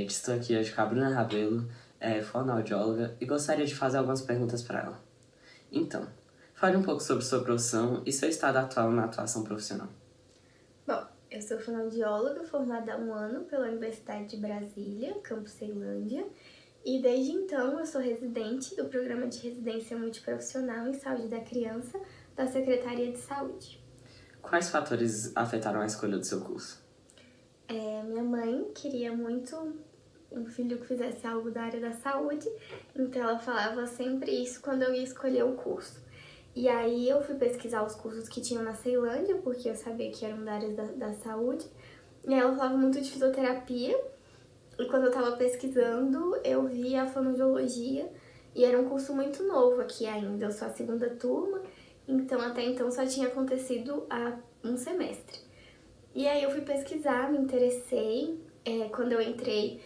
gente. Estou aqui hoje com a Bruna Rabelo, fonoaudióloga, e gostaria de fazer algumas perguntas para ela. Então, fale um pouco sobre sua profissão e seu estado atual na atuação profissional. Bom, eu sou fonoaudióloga formada há um ano pela Universidade de Brasília, campus Ceilândia, e desde então eu sou residente do Programa de Residência Multiprofissional em Saúde da Criança da Secretaria de Saúde. Quais fatores afetaram a escolha do seu curso? Minha mãe queria muito um filho que fizesse algo da área da saúde, então ela falava sempre isso quando eu ia escolher o curso. E aí eu fui pesquisar os cursos que tinham na Ceilândia, porque eu sabia que eram da área da saúde, e aí ela falava muito de fisioterapia, e quando eu tava pesquisando, eu vi a fonoaudiologia, e era um curso muito novo aqui ainda, eu sou a segunda turma, então até então só tinha acontecido há um semestre. E aí eu fui pesquisar, me interessei. Quando eu entrei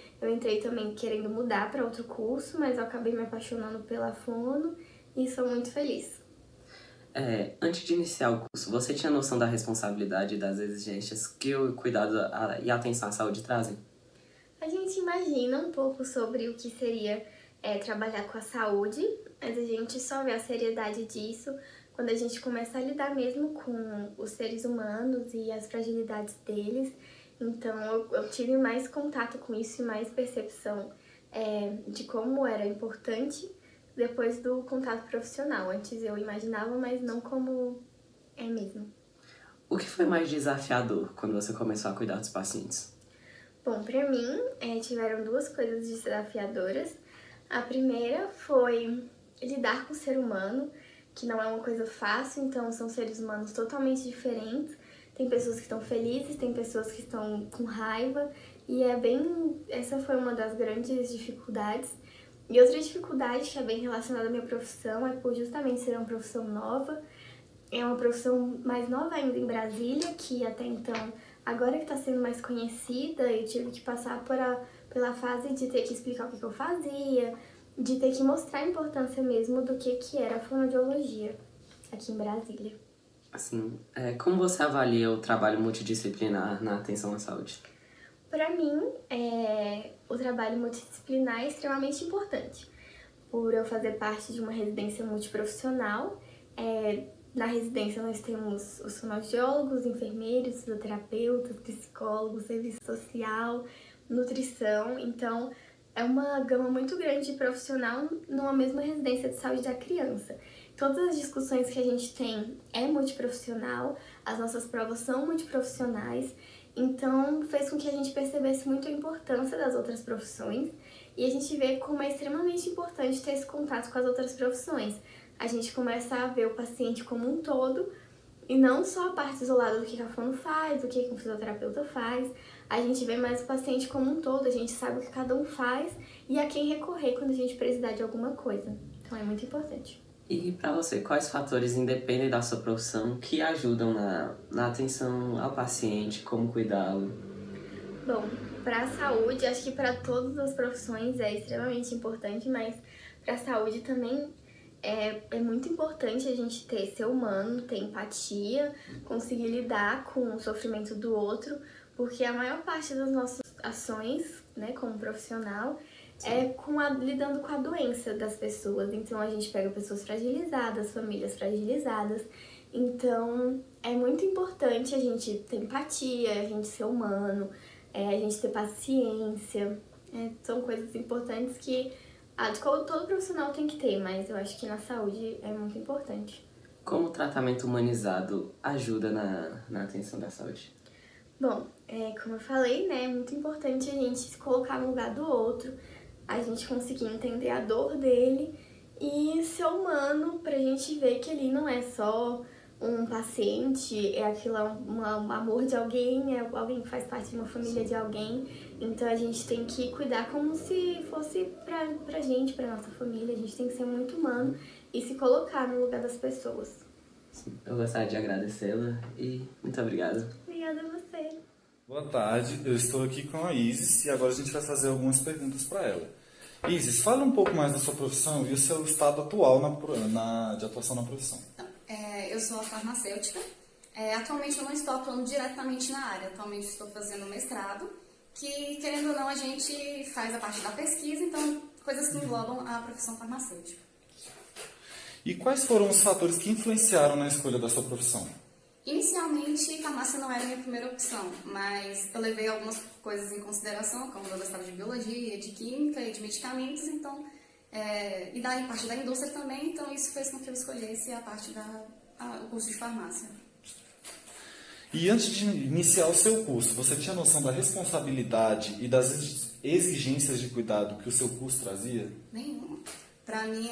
também querendo mudar para outro curso, mas eu acabei me apaixonando pela fono e sou muito feliz. Antes de iniciar o curso, você tinha noção da responsabilidade e das exigências que o cuidado e a atenção à saúde trazem? A gente imagina um pouco sobre o que seria trabalhar com a saúde, mas a gente só vê a seriedade disso quando a gente começa a lidar mesmo com os seres humanos e as fragilidades deles. Então eu tive mais contato com isso e mais percepção de como era importante depois do contato profissional. Antes eu imaginava, mas não como é mesmo. O que foi mais desafiador quando você começou a cuidar dos pacientes? Bom, pra mim, tiveram duas coisas desafiadoras. A primeira foi lidar com o ser humano, que não é uma coisa fácil, então são seres humanos totalmente diferentes. Tem pessoas que estão felizes, tem pessoas que estão com raiva, e essa foi uma das grandes dificuldades. E outra dificuldade que é bem relacionada à minha profissão é por justamente ser uma profissão nova. É uma profissão mais nova ainda em Brasília, que até então, agora que está sendo mais conhecida, eu tive que passar pela fase de ter que explicar o que eu fazia, de ter que mostrar a importância mesmo do que era a fonoaudiologia aqui em Brasília. Assim, como você avalia o trabalho multidisciplinar na atenção à saúde? Para mim, o trabalho multidisciplinar é extremamente importante, por eu fazer parte de uma residência multiprofissional. Na residência nós temos os fonoaudiólogos, enfermeiros, fisioterapeutas, psicólogos, serviço social, nutrição, então é uma gama muito grande de profissional numa mesma residência de saúde da criança. Todas as discussões que a gente tem é multiprofissional, as nossas provas são multiprofissionais, então fez com que a gente percebesse muito a importância das outras profissões e a gente vê como é extremamente importante ter esse contato com as outras profissões. A gente começa a ver o paciente como um todo e não só a parte isolada do que a fono faz, do que o fisioterapeuta faz. A gente vê mais o paciente como um todo, a gente sabe o que cada um faz e a quem recorrer quando a gente precisar de alguma coisa. Então é muito importante. E para você, quais fatores independem da sua profissão que ajudam na atenção ao paciente, como cuidá-lo? Bom, para a saúde, acho que para todas as profissões é extremamente importante, mas para a saúde também é muito importante a gente ser humano, ter empatia, conseguir lidar com o sofrimento do outro, porque a maior parte das nossas ações, né, como profissional, lidando com a doença das pessoas. Então a gente pega pessoas fragilizadas, famílias fragilizadas. Então é muito importante a gente ter empatia, a gente ser humano, a gente ter paciência. São coisas importantes que todo profissional tem que ter, mas eu acho que na saúde é muito importante. Como o tratamento humanizado ajuda na atenção da saúde? Bom, como eu falei, né, é muito importante a gente se colocar no lugar do outro, a gente conseguir entender a dor dele e ser humano pra gente ver que ele não é só um paciente, aquilo é um amor de alguém, é alguém que faz parte de uma família de alguém. Então a gente tem que cuidar como se fosse pra gente, pra nossa família. A gente tem que ser muito humano e se colocar no lugar das pessoas. Sim, eu gostaria de agradecê-la e muito obrigado. Obrigada a você. Boa tarde, eu estou aqui com a Isis e agora a gente vai fazer algumas perguntas para ela. Isis, fala um pouco mais da sua profissão e o seu estado atual de atuação na profissão. Eu sou farmacêutica. Atualmente eu não estou atuando diretamente na área. Atualmente estou fazendo mestrado que, querendo ou não, a gente faz a parte da pesquisa, então coisas que englobam a profissão farmacêutica. E quais foram os fatores que influenciaram na escolha da sua profissão? Inicialmente, farmácia não era a minha primeira opção, mas eu levei algumas coisas em consideração, como eu gostava de biologia, de química e de medicamentos, então, e daí parte da indústria também, então isso fez com que eu escolhesse o curso de farmácia. E antes de iniciar o seu curso, você tinha noção da responsabilidade e das exigências de cuidado que o seu curso trazia? Nenhuma. Para mim,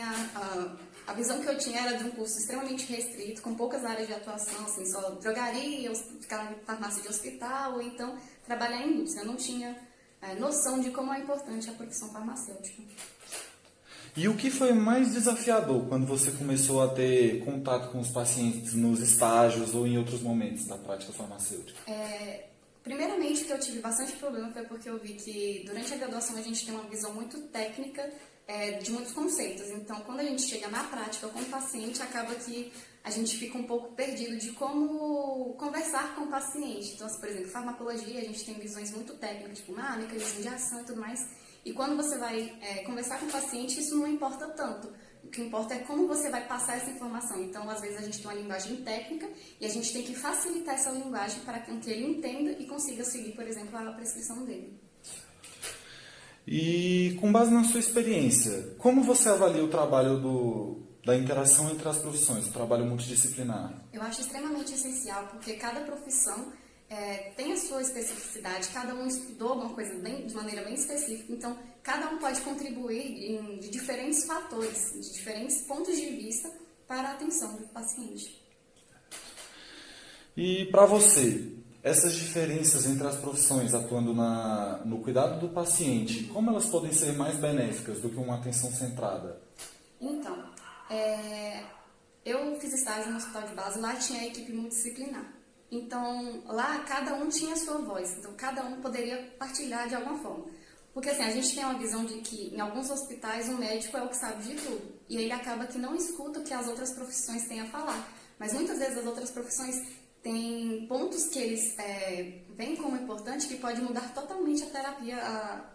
a visão que eu tinha era de um curso extremamente restrito, com poucas áreas de atuação, assim, só drogaria, ficar em farmácia de hospital, ou então trabalhar em indústria. Eu não tinha noção de como é importante a profissão farmacêutica. E o que foi mais desafiador quando você começou a ter contato com os pacientes nos estágios ou em outros momentos da prática farmacêutica? Primeiramente, o que eu tive bastante problema foi porque eu vi que durante a graduação a gente tem uma visão muito técnica de muitos conceitos. Então, quando a gente chega na prática com o paciente, acaba que a gente fica um pouco perdido de como conversar com o paciente. Então, por exemplo, farmacologia, a gente tem visões muito técnicas, tipo mecanismo de ação e tudo mais. E quando você vai conversar com o paciente, isso não importa tanto. O que importa é como você vai passar essa informação. Então, às vezes, a gente tem uma linguagem técnica e a gente tem que facilitar essa linguagem para que ele entenda e consiga seguir, por exemplo, a prescrição dele. E, com base na sua experiência, como você avalia o trabalho da interação entre as profissões, o trabalho multidisciplinar? Eu acho extremamente essencial, porque cada profissão tem a sua especificidade, cada um estudou alguma coisa de maneira bem específica, então cada um pode contribuir de diferentes fatores, de diferentes pontos de vista para a atenção do paciente. E para você, essas diferenças entre as profissões atuando no cuidado do paciente, como elas podem ser mais benéficas do que uma atenção centrada? Então, eu fiz estágio no hospital de base, lá tinha a equipe multidisciplinar. Então, lá cada um tinha a sua voz, então cada um poderia partilhar de alguma forma. Porque assim, a gente tem uma visão de que em alguns hospitais o médico é o que sabe de tudo, e ele acaba que não escuta o que as outras profissões têm a falar. Mas muitas vezes as outras profissões têm pontos que eles veem como importante que pode mudar totalmente a terapia,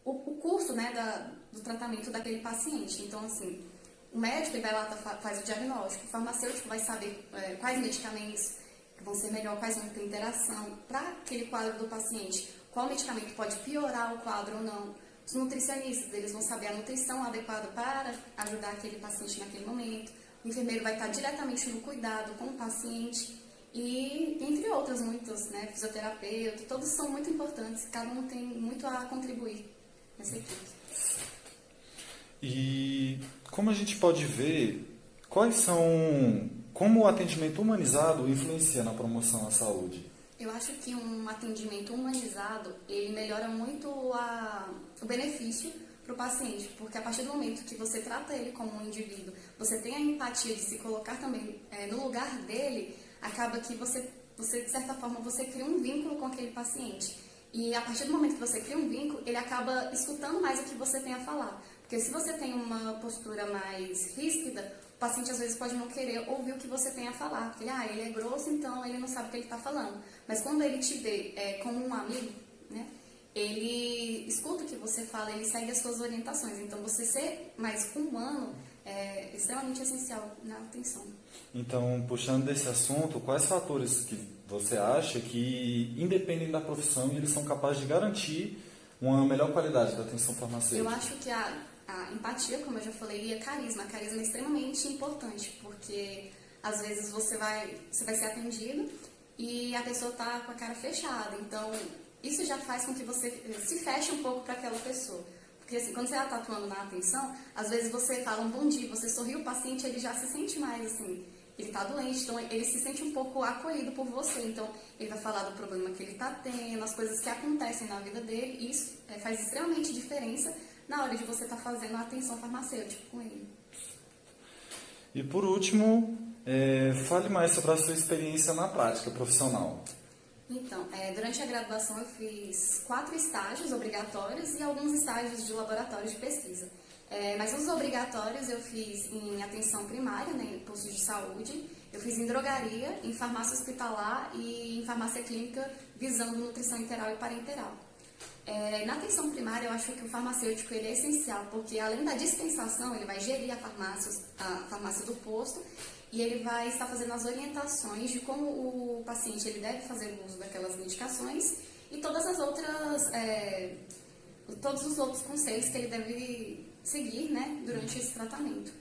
o curso, né, do tratamento daquele paciente. Então, assim, o médico ele vai lá, faz o diagnóstico, o farmacêutico vai saber quais medicamentos vão ser melhor, quais vão ter interação para aquele quadro do paciente, qual medicamento pode piorar o quadro ou não. Os nutricionistas, eles vão saber a nutrição adequada para ajudar aquele paciente naquele momento. O enfermeiro vai estar diretamente no cuidado com o paciente e, entre outras, muitos, né, fisioterapeuta, todos são muito importantes, cada um tem muito a contribuir nessa equipe. E como a gente pode ver, como o atendimento humanizado influencia na promoção à saúde? Eu acho que um atendimento humanizado, ele melhora muito o benefício para o paciente, porque a partir do momento que você trata ele como um indivíduo, você tem a empatia de se colocar também no lugar dele, acaba que você, de certa forma, você cria um vínculo com aquele paciente. E a partir do momento que você cria um vínculo, ele acaba escutando mais o que você tem a falar. Porque se você tem uma postura mais ríspida, o paciente às vezes pode não querer ouvir o que você tem a falar. Porque ele é grosso, então ele não sabe o que ele está falando. Mas quando ele te vê como um amigo, né, ele escuta o que você fala, ele segue as suas orientações. Então você ser mais humano é extremamente essencial na atenção. Então, puxando desse assunto, quais fatores que você acha que independem da profissão e eles são capazes de garantir uma melhor qualidade da atenção farmacêutica? Eu acho que a empatia, como eu já falei, e a carisma. A carisma é extremamente importante, porque às vezes você vai ser atendido e a pessoa está com a cara fechada. Então, isso já faz com que você se feche um pouco para aquela pessoa. Porque assim, quando você está atuando na atenção, às vezes você fala um bom dia, você sorri, o paciente ele já se sente mais assim, ele está doente, então ele se sente um pouco acolhido por você. Então, ele vai falar do problema que ele está tendo, as coisas que acontecem na vida dele, e isso faz extremamente diferença na hora de você estar fazendo a atenção farmacêutica com ele. E por último, fale mais sobre a sua experiência na prática profissional. Então, durante a graduação eu fiz 4 estágios obrigatórios e alguns estágios de laboratório de pesquisa. Mas os obrigatórios eu fiz em atenção primária, né, em postos de saúde, eu fiz em drogaria, em farmácia hospitalar e em farmácia clínica visando nutrição enteral e parenteral. Na atenção primária, eu acho que o farmacêutico ele é essencial, porque além da dispensação, ele vai gerir a farmácia do posto e ele vai estar fazendo as orientações de como o paciente ele deve fazer o uso daquelas medicações e todas as outras, todos os outros conselhos que ele deve seguir, né, durante esse tratamento.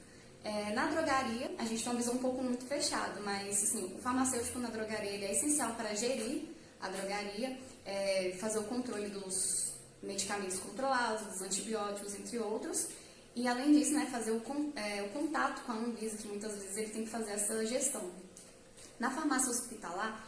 Na drogaria, a gente tem uma visão um pouco muito fechada, mas assim, o farmacêutico na drogaria ele é essencial para gerir a drogaria, fazer o controle dos medicamentos controlados, dos antibióticos, entre outros. E além disso, né, fazer o contato com a Anvisa, que muitas vezes ele tem que fazer essa gestão. Na farmácia hospitalar,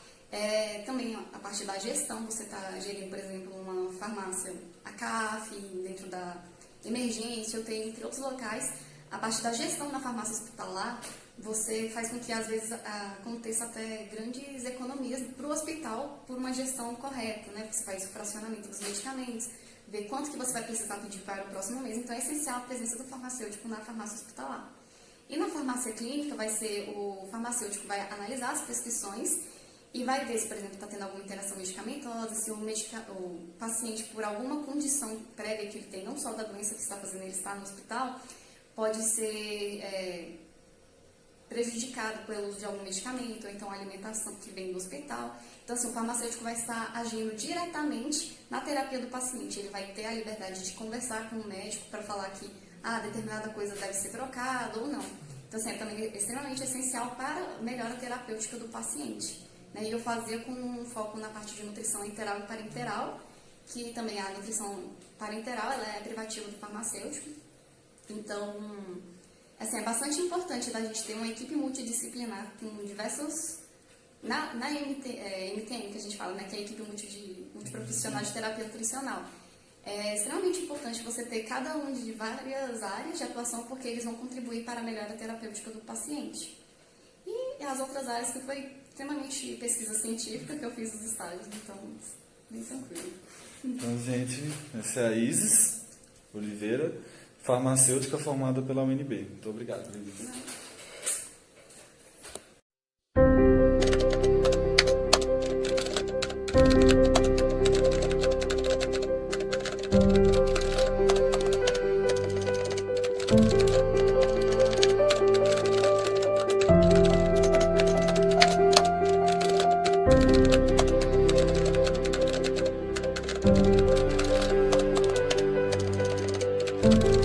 também a parte da gestão, você está gerindo, por exemplo, uma farmácia, a CAF, dentro da emergência, UTI, entre outros locais. A parte da gestão na farmácia hospitalar, você faz com que, às vezes, aconteça até grandes economias para o hospital por uma gestão correta, né? Você faz o fracionamento dos medicamentos, ver quanto que você vai precisar pedir para o próximo mês. Então, é essencial a presença do farmacêutico na farmácia hospitalar. E na farmácia clínica, o farmacêutico vai analisar as prescrições e vai ver se, por exemplo, está tendo alguma interação medicamentosa, se o paciente, por alguma condição prévia que ele tem, não só da doença que está fazendo ele estar no hospital, pode ser prejudicado pelo uso de algum medicamento, ou então a alimentação que vem do hospital. Então, assim, o farmacêutico vai estar agindo diretamente na terapia do paciente. Ele vai ter a liberdade de conversar com o médico para falar que determinada coisa deve ser trocada ou não. Então, assim, é também extremamente essencial para a melhora terapêutica do paciente. Né? E eu fazia com um foco na parte de nutrição enteral e parenteral, que também a nutrição parenteral ela é privativa do farmacêutico. Então, assim, é bastante importante da gente ter uma equipe multidisciplinar com diversos... Na MTM, que a gente fala, né, que é a equipe multiprofissional de terapia nutricional. É extremamente importante você ter cada um de várias áreas de atuação, porque eles vão contribuir para a melhora terapêutica do paciente. E as outras áreas que foi extremamente pesquisa científica, que eu fiz os estágios, então, bem tranquilo. Então, gente, essa é a Isis Oliveira, farmacêutica formada pela UNB. Muito obrigado, Isis. Thank you.